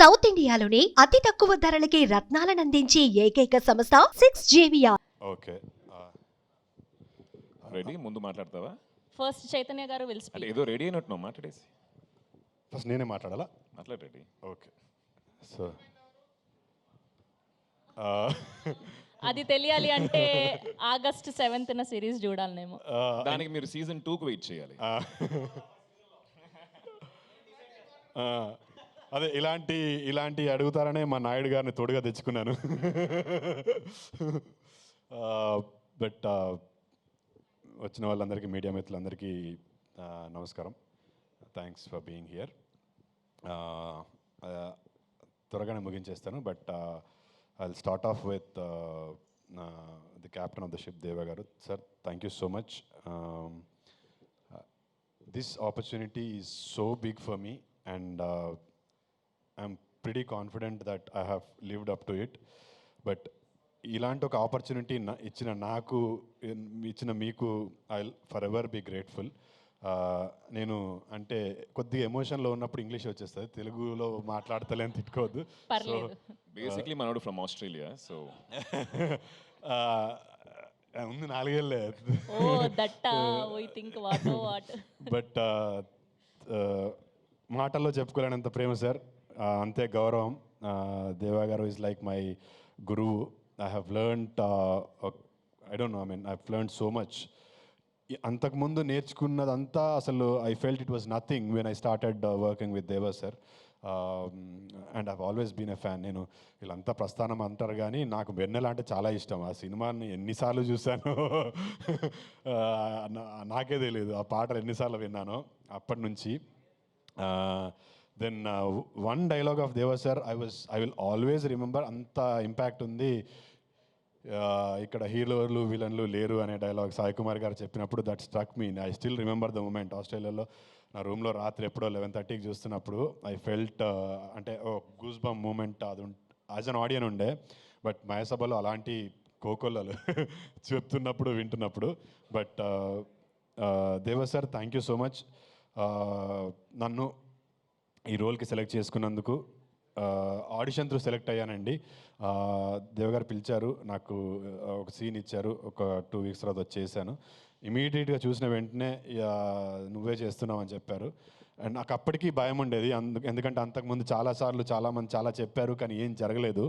South ఇండియాలోని అతి తక్కువ ధరలకి రత్నాలనందించే ఏకైక సంస్థ 6JVR. ఓకే రెడీ ముందు మాట్లాడతావా ఫస్ట్ చైతన్య గారు విల్ అంటే స్పీక్. ఏదో రెడీ అయినట్టు మాట్లాడేసి ఫస్ట్ నేనే మాట్లాడాలా? మాట్లాడు రెడీ. ఓకే సో అది తెలియాలి అంటే ఆగస్ట్ 7th సిరీస్ చూడాలనేమో. దానికి మీరు సీజన్ 2కు వెయిట్ చేయాలి. అదే ఇలాంటి అడుగుతారనే మా నాయుడు గారిని తోడుగా తెచ్చుకున్నాను. బట్ వచ్చిన వాళ్ళందరికీ, మీడియా మిత్రులందరికీ నమస్కారం. Thanks for being here. త్వరగానే ముగించేస్తాను. But I will start off with the captain of the ship, Deva garu. Sir, thank you so much. This opportunity is so big for me and I'm pretty confident that I have lived up to it. But ఇలాంటి ఒక opportunity ఇచ్చిన మీకు I will forever be grateful. నేను అంటే కొద్దిగా ఎమోషన్లో ఉన్నప్పుడు English వచ్చేస్తుంది, తెలుగులో మాట్లాడతలేని తిట్టుకోవద్దు. బేసిక్లీ మనోడు ఫ్రమ్ ఆస్ట్రేలియా, సో ఉంది 4 ఏళ్ళే. బట్ మాటల్లో చెప్పుకోలేనంత ప్రేమ సార్, అంతే గౌరవం. Deva garu is like my గురువు. I have learned I don't know, I mean I have learned so much. అంతకుముందు నేర్చుకున్నదంతా అసలు I felt it was nothing when I started working with Deva sir. And I've always been a fan. నేను వీళ్ళంతా ప్రస్థానం అంటారు కానీ నాకు వెన్నెల అంటే చాలా ఇష్టం. ఆ సినిమాని ఎన్నిసార్లు చూశాను నాకే తెలియదు. ఆ పాటలు ఎన్నిసార్లు విన్నానో అప్పటి నుంచి. దెన్ వన్ డైలాగ్ ఆఫ్ దేవా sir I will always remember. అంత ఇంపాక్ట్ ఉంది. ఇక్కడ హీరోలు విలన్లు లేరు అనే డైలాగ్ సాయి కుమార్ గారు చెప్పినప్పుడు that struck me. I still remember the moment. ఆస్ట్రేలియాలో నా రూమ్లో రాత్రి ఎప్పుడో 11:30కి చూస్తున్నప్పుడు ఐ ఫెల్ట్ అంటే ఓ గూస్ బమ్ మూమెంట్. అది యాజ్ అన్ ఆడియన్ ఉండే. బట్ మయసభలో అలాంటి కోకొల్లలు చెప్తున్నప్పుడు వింటున్నప్పుడు. బట్ దేవా sir, thank you so much. నన్ను ఈ రోల్కి సెలెక్ట్ చేసుకున్నందుకు. ఆడిషన్ త్రూ సెలెక్ట్ అయ్యానండి. దేవగారు పిలిచారు, నాకు ఒక సీన్ ఇచ్చారు. ఒక 2 weeks తర్వాత వచ్చేసాను. ఇమీడియట్గా చూసిన వెంటనే నువ్వే చేస్తున్నావు అని చెప్పారు. అండ్ నాకు అప్పటికీ భయం ఉండేది, ఎందుకంటే అంతకుముందు చాలామంది చాలా చెప్పారు కానీ ఏం జరగలేదు.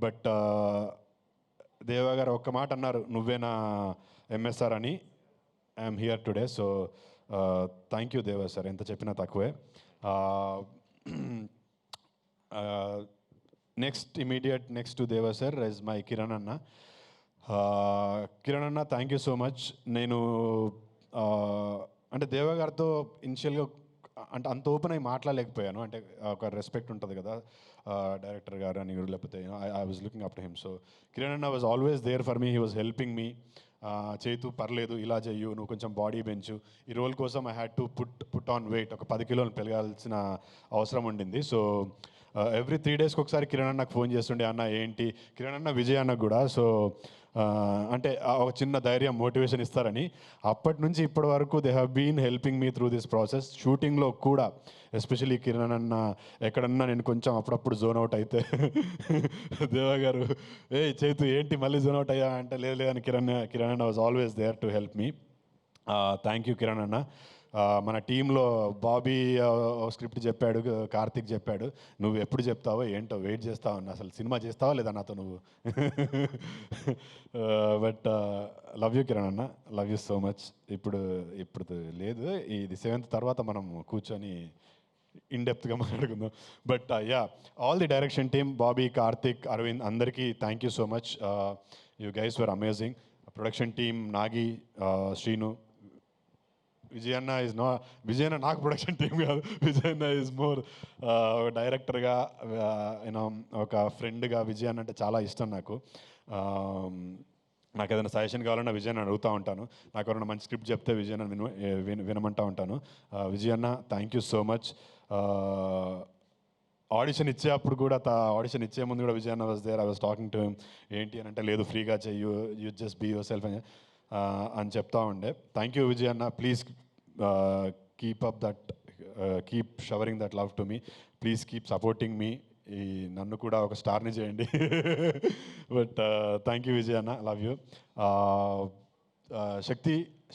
బట్ దేవా గారు ఒక్క మాట అన్నారు, నువ్వే నా ఎంఎస్ఆర్ అని. I'm here today. So thank you దేవా సార్, ఎంత చెప్పినా తక్కువే. నెక్స్ట్ టు దేవా సార్ ఇస్ మై కిరణ్ అన్న. కిరణ్ అన్న, థ్యాంక్ యూ సో మచ్. నేను అంటే దేవా గారితో ఇనిషియల్గా అంటే అంత ఓపెన్ అయి మాట్లాడలేకపోయాను. అంటే ఒక రెస్పెక్ట్ ఉంటుంది కదా డైరెక్టర్ గారు అని, లేకపోతే I was looking up to him. So Kiran అన్న was always there for me. He was helping me. చేతు పర్లేదు, ఇలా చెయ్యు, నువ్వు కొంచెం బాడీ పెంచు. ఈ రోల్ కోసం I had to put on weight. ఒక 10 kilos పెరగాల్సిన అవసరం ఉండింది. సో ఎవ్రీ 3 daysకి ఒకసారి కిరణ్ అన్నకు ఫోన్ చేస్తుండే, అన్న ఏంటి, కిరణ్ అన్న విజయ్ అన్నకు కూడా. సో అంటే ఒక చిన్న ధైర్యం, మోటివేషన్ ఇస్తారని. అప్పటి నుంచి ఇప్పటి వరకు they have been helping me through this process. షూటింగ్లో కూడా ఎస్పెషలీ కిరణ్ అన్న ఎక్కడన్నా నేను కొంచెం అప్పుడప్పుడు జోన్ అవుట్ అయితే దేవా గారు, ఏ చేతు ఏంటి మళ్ళీ జోన్ అవుట్ అయ్యా అంటే, లేదని కిరణ్ అన్న was always there to help me. Thank you Kiran అన్న. మన టీంలో బాబీ స్క్రిప్ట్ చెప్పాడు, కార్తిక్ చెప్పాడు. నువ్వు ఎప్పుడు చెప్తావో ఏంటో వెయిట్ చేస్తావు అన్న. అసలు సినిమా చేస్తావా లేదా నాతో నువ్వు? బట్ లవ్ యూ కిరణ్ అన్న, లవ్ యూ సో మచ్. ఇప్పుడు లేదు, ఇది 7th తర్వాత మనం కూర్చొని ఇన్డెప్త్గా మాట్లాడుకుందాం. But yeah, all the direction team, Bobby, Karthik, Aravind, అందరికీ thank you so much. You guys were amazing. Production team, Nagi, Srinu, Vijayanna నాకు ప్రొడక్షన్ టీమ్ కాదు. విజయన్న ఈజ్ మోర్ డైరెక్టర్గా, యూనో ఒక ఫ్రెండ్గా. విజయన్న అంటే చాలా ఇష్టం నాకు. నాకు ఏదైనా సజెషన్ కావాలన్నా విజయన్న అడుగుతూ ఉంటాను. నాకు ఎవరైనా మంచి స్క్రిప్ట్ చెప్తే విజయన్న వినమంటూ ఉంటాను. Vijayanna, thank you so much. Audition ఇచ్చేటప్పుడు కూడా, ఆడిషన్ ఇచ్చే ముందు కూడా Vijayanna was there. I was talking to him. ఏంటి అని అంటే, లేదు ఫ్రీగా చెయ్యు, you just be yourself అని చెప్తా ఉండే. Thank you Vijay anna. Please keep showering that love to me. Please keep supporting me. ఈ నన్ను కూడా ఒక స్టార్ని చేయండి. బట్ థ్యాంక్ యూ విజయ్ అన్న, love you.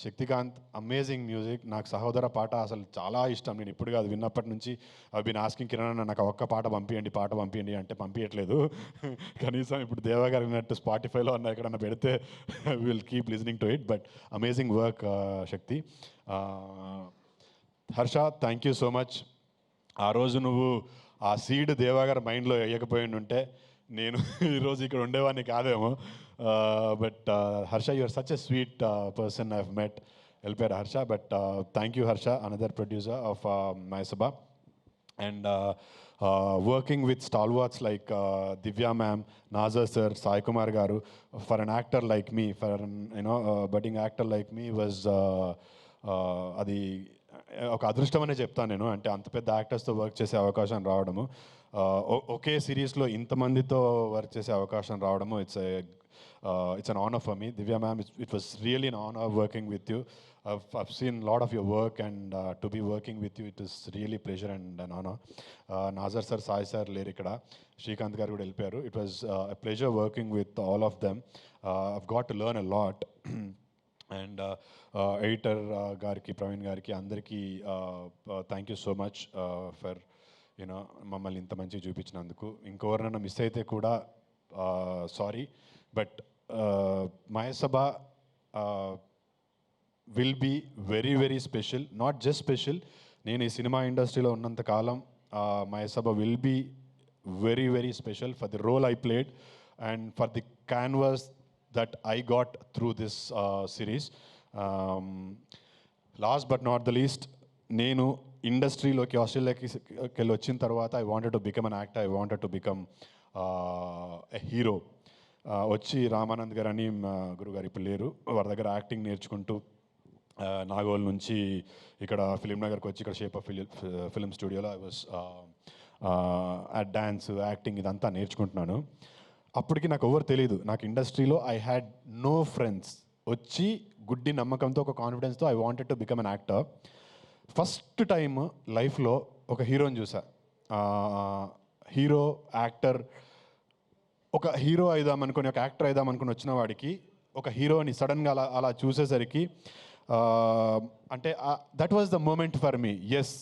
Shaktikant amazing music. నాకు సహోదర పాట అసలు చాలా ఇష్టం. నేను ఇప్పుడు కాదు, విన్నప్పటి నుంచి ఐ బీన్ ఆస్కింగ్ కిరణ్ అన్న నాకు ఒక్క పాట పంపించండి అంటే పంపించట్లేదు. కనీసం ఇప్పుడు దేవా గారు విన్నట్టు స్పాటిఫైలో అన్న ఎక్కడన్నా పెడితే will keep listening to it. But amazing work Shakti. Harsha, thank you so much. ఆ రోజు నువ్వు ఆ సీడ్ దేవాగారి మైండ్లో వేయకపోయి ఉంటే నేను ఈరోజు ఇక్కడ ఉండేవాడిని కాదేమో. But Harsha, you're such a sweet person I have met. వెళ్ళిపోయారు Harsha. But thank you Harsha, another producer of Mayasabha. And working with stalwarts like Divya ma'am, Nassar sir, Sai Kumar garu, for an actor like me, for you know budding actor like me was అది ఒక అదృష్టం అనే చెప్తాను నేను. అంటే అంత పెద్ద యాక్టర్స్తో వర్క్ చేసే అవకాశం రావడము, ఒకే సిరీస్లో ఇంతమందితో వర్క్ చేసే అవకాశం రావడము, it's an honour for me. Divya ma'am, it was really an honour working with you. I've seen a lot of your work, and to be working with you, it is really pleasure and an honor. Nazar sir, Sai sir లేరు ఇక్కడ, శ్రీకాంత్ గారు కూడా వెళ్ళిపోయారు. It was a pleasure working with all of them. I've got to learn a lot. And editor గారికి, ప్రవీణ్ గారికి, అందరికీ thank you so much for you know మమ్మల్ని ఇంత మంచిగా చూపించినందుకు. ఇంకెవరినైనా మిస్ అయితే కూడా sorry. But Mayasabha will be very very special. Not just special, నేను ఈ సినిమా ఇండస్ట్రీలో ఉన్నంత కాలం Mayasabha will be very very special for the role I played and for the canvas that I got through this series. Last but not the least, నేను ఇండస్ట్రీలోకి ఆస్ట్రేలియాకి వెళ్ళి వచ్చిన తర్వాత I wanted to become an actor, I wanted to become a hero. వచ్చి రామానంద్ గారు అని గురుగారు ఇప్పుడు లేరు, వారి దగ్గర యాక్టింగ్ నేర్చుకుంటూ నాగోల్ నుంచి ఇక్కడ ఫిలిం నగర్కి వచ్చి ఇక్కడ షేప్ ఆఫ్ ఫిలిం స్టూడియోలో ఐ వాజ్ డ్యాన్స్, యాక్టింగ్ ఇదంతా నేర్చుకుంటున్నాను. అప్పటికి నాకు ఎవరు తెలియదు. నాకు ఇండస్ట్రీలో ఐ హ్యాడ్ నో ఫ్రెండ్స్. వచ్చి గుడ్డి నమ్మకంతో, ఒక కాన్ఫిడెన్స్తో I wanted to become an actor. First time లైఫ్లో ఒక హీరోని చూసా. హీరో, యాక్టర్, ఒక హీరో అయిదామనుకొని, ఒక యాక్టర్ అయిదామనుకుని వచ్చిన వాడికి ఒక హీరోని సడన్గా అలా చూసేసరికి అంటే that was the moment for me. Yes,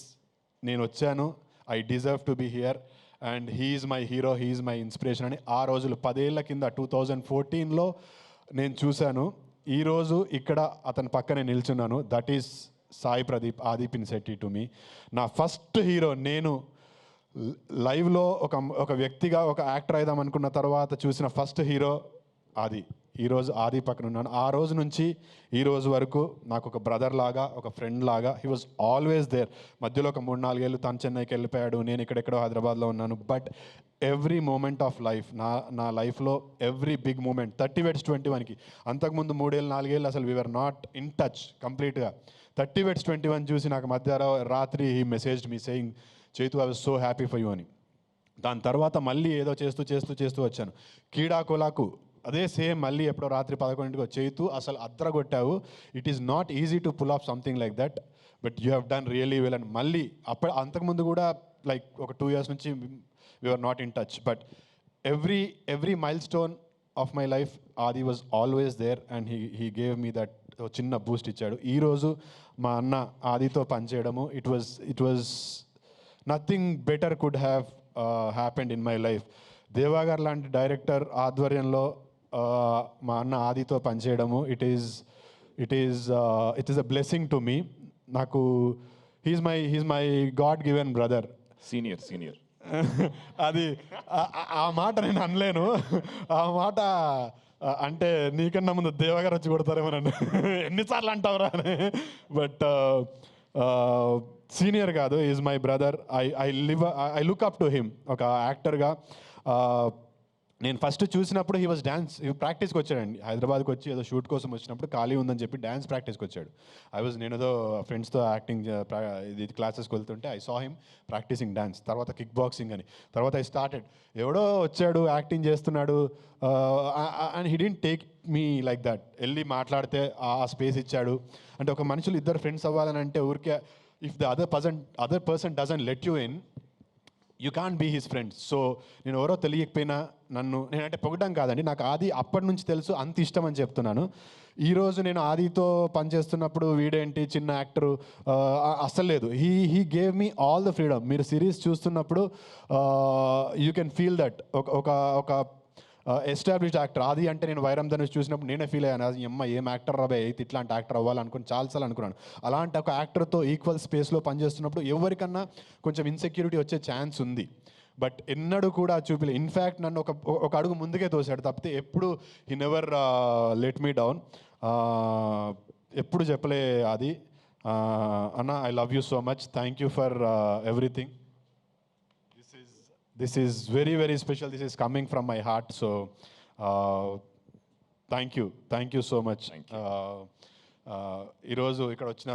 నేను వచ్చాను, I deserve to be here and he's my hero, he's my inspiration అని ఆ రోజులు 10 ఏళ్ల కింద 2014లో నేను చూశాను. ఈరోజు ఇక్కడ అతని పక్కనే నిల్చున్నాను. దట్ ఈస్ సాయి ప్రదీప్, ఆదిప్ ఇన్సెట్టి టు మీ. నా ఫస్ట్ హీరో. నేను లైవ్లో ఒక వ్యక్తిగా, ఒక యాక్టర్ అయిదాం అనుకున్న తర్వాత చూసిన ఫస్ట్ హీరో ఆది. ఈరోజు ఆది పక్కన ఉన్నాను. ఆ రోజు నుంచి ఈ రోజు వరకు నాకు ఒక బ్రదర్ లాగా, ఒక ఫ్రెండ్ లాగా హీ వాజ్ ఆల్వేస్ దేర్. మధ్యలో ఒక 3-4 ఏళ్ళు తను చెన్నైకి వెళ్ళిపోయాడు, నేను ఇక్కడెక్కడో హైదరాబాద్లో ఉన్నాను. But every moment of life, నా లైఫ్లో ఎవ్రీ బిగ్ మూమెంట్ 30 Weds 21కి, అంతకుముందు 3-4 ఏళ్ళు అసలు వీఆర్ నాట్ ఇన్ టచ్ కంప్లీట్గా. 30 Weds 21 చూసి నాకు రాత్రి he messaged me saying, Chaitu, I was so happy for you అని. దాని తర్వాత మళ్ళీ ఏదో చేస్తూ వచ్చాను. కీడాకోలాకు అదే సేమ్, మళ్ళీ ఎప్పుడో రాత్రి 11కి చైతు అసలు అద్రగొట్టావు, it is not easy to pull off something like that, but you have done really well. And మళ్ళీ అంతకుముందు కూడా లైక్ ఒక 2 years నుంచి we are not in touch. But every milestone of my life Aadi was always there and he gave me that చిన్న boost ఇచ్చాడు. ఈరోజు మా అన్న ఆదితో పనిచేయడము, it was nothing better could have happened in my life. Deva గారు లాంటి డైరెక్టర్ ఆధ్వర్యంలో మా అన్న ఆదితో పనిచేయడము, it is a blessing to me. నాకు he's my god given brother. Senior అది ఆ మాట నేను అనలేను. ఆ మాట అంటే నీకన్నా ముందు దేవగారు వచ్చి కొడతారేమో నన్ను, ఎన్నిసార్లు అంటావురా అని. బట్ సీనియర్ కాదు, is my brother. I look up to him ఒక యాక్టర్గా. నేను ఫస్ట్ చూసినప్పుడు హీ వాజ్ డ్యాన్స్ ప్రాక్టీస్కి వచ్చాడండి. హైదరాబాద్కి వచ్చి ఏదో షూట్ కోసం వచ్చినప్పుడు ఖాళీ ఉందని చెప్పి డ్యాన్స్ ప్రాక్టీస్కి వచ్చాడు. నేను ఏదో ఫ్రెండ్స్తో యాక్టింగ్ ఇది క్లాసెస్కి వెళ్తుంటే I saw him practising dance. తర్వాత కిక్ బాక్సింగ్ అని, తర్వాత ఐ స్టార్టెడ్. ఎవడో వచ్చాడు, యాక్టింగ్ చేస్తున్నాడు, and he didn't take me like that. వెళ్ళి మాట్లాడితే ఆ స్పేస్ ఇచ్చాడు. అంటే ఒక మనుషులు ఇద్దరు ఫ్రెండ్స్ అవ్వాలని అంటే ఊరికే, if the other person doesn't let you in, you can't be his friend. So నేను ఎవరో తెలియకపోయినా నేనంటే పొగడం కాదండి, నాకు ఆది అప్పటి నుంచి తెలుసు, అంత ఇష్టం అని చెప్తున్నాను. ఈరోజు నేను ఆదితో పనిచేస్తున్నప్పుడు వీడేంటి చిన్న యాక్టరు అస్సలు లేదు. He gave me all the freedom. మీరు సిరీస్ చూస్తున్నప్పుడు యూ కెన్ ఫీల్ దట్ ఒక ఎస్టాబ్లిష్డ్ యాక్టర్. ఆది అంటే నేను వైరం ధనుష్ చూసినప్పుడు నేనే ఫీల్ అయ్యాను, అది ఏం యాక్టర్ రాబే అయితే ఇట్లాంటి యాక్టర్ అవ్వాలనుకుని చాలాసార్లు అనుకున్నాను. అలాంటి ఒక యాక్టర్తో ఈక్వల్ స్పేస్లో పనిచేస్తున్నప్పుడు ఎవరికన్నా కొంచెం ఇన్సెక్యూరిటీ వచ్చే ఛాన్స్ ఉంది. బట్ ఎన్నడూ కూడా చూపిలే. ఇన్ఫ్యాక్ట్ నన్ను ఒక అడుగు ముందుకే తోసాడు తప్పితే ఎప్పుడు he never let me down. ఎప్పుడు చెప్పలే అది, అన్న I love you so much, thank you for everything. This is very, very special. This is coming from my heart. So, thank you so much. ఈరోజు ఇక్కడ వచ్చిన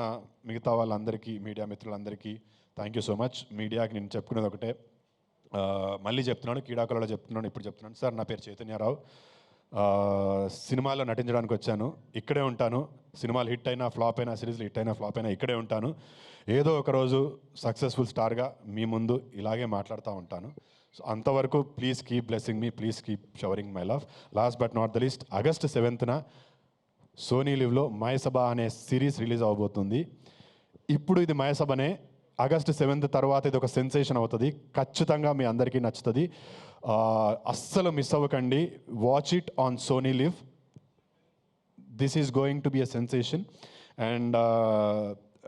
మిగతా వాళ్ళందరికీ, మీడియా మిత్రులందరికీ థ్యాంక్ యూ సో మచ్. మీడియాకి నేను చెప్పుకునేది ఒకటే, మళ్ళీ చెప్తున్నాను, కీడాకులలో చెప్తున్నాను, ఇప్పుడు చెప్తున్నాను. సార్, నా పేరు చైతన్యరావు. సినిమాలో నటించడానికి వచ్చాను, ఇక్కడే ఉంటాను. సినిమాలు హిట్ అయినా ఫ్లాప్ అయినా, సిరీస్లు హిట్ అయినా ఫ్లాప్ అయినా ఇక్కడే ఉంటాను. ఏదో ఒక రోజు సక్సెస్ఫుల్ స్టార్గా మీ ముందు ఇలాగే మాట్లాడుతూ ఉంటాను. సో అంతవరకు please keep blessing me, please keep showering my love. Last but not the least, August 7న సోనీ లివ్లో మయసభ అనే సిరీస్ రిలీజ్ అవబోతుంది. ఇప్పుడు ఇది మయసభనే, ఆగస్ట్ 7 తర్వాత ఇది ఒక సెన్సేషన్ అవుతుంది. ఖచ్చితంగా మీ అందరికీ నచ్చుతుంది. అస్సలు మిస్ అవ్వకండి. Watch it on Sony LIV. This is going to be a sensation. And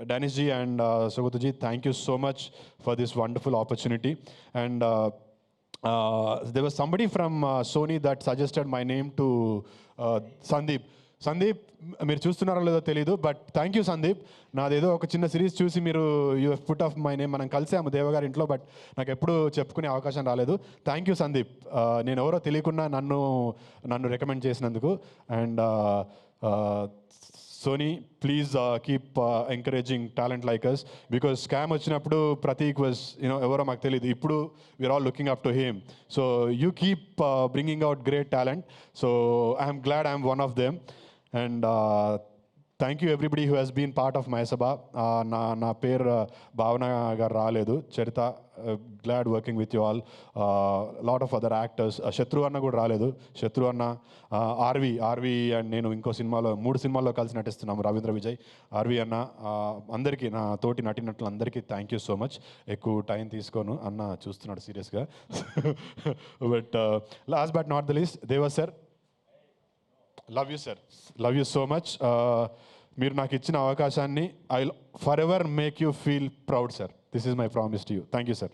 Danish ji and Sugata ji, thank you so much for this wonderful opportunity. And there was somebody from Sony that suggested my name to Sandeep. Sandeep, మీరు చూస్తున్నారో లేదో తెలీదు, but thank you Sandeep. నాదేదో ఒక చిన్న series చూసి మీరు you foot of my name. మనం కలిసాము దేవగారి ఇంట్లో, బట్ నాకు ఎప్పుడు చెప్పుకునే అవకాశం రాలేదు. థ్యాంక్ యూ సందీప్, నేను ఎవరో తెలియకుండా నన్ను రికమెండ్ చేసినందుకు. And Sony, please keep encouraging talent like us, because scam వచ్చినప్పుడు ప్రతీక్ వాజ్ ఎవరో మాకు తెలియదు. ఇప్పుడు we are all looking up to him. So you keep bringing out great talent. So I'm glad I'm one of them. And thank you everybody who has been part of Mayasabha. నా పేరు భావన గారు రాలేదు, Charitha. Glad working with you all. Lot of other actors. Shatru అన్న కూడా రాలేదు. శత్రు అన్న, RV and నేను ఇంకో సినిమాలో 3 సినిమాల్లో కలిసి నటిస్తున్నాము, రవీంద్ర విజయ్, ఆర్వి అన్న. అందరికీ, నా తోటి నటినట్లందరికీ థ్యాంక్ యూ సో మచ్. ఎక్కువ టైం తీసుకోను, అన్న చూస్తున్నాడు సీరియస్గా. But last but not the least, Deva sir, love you sir, love you so much. మీరు నాకు ఇచ్చిన అవకాశాన్ని I forever make you feel proud sir. This is my promise to you. Thank you sir.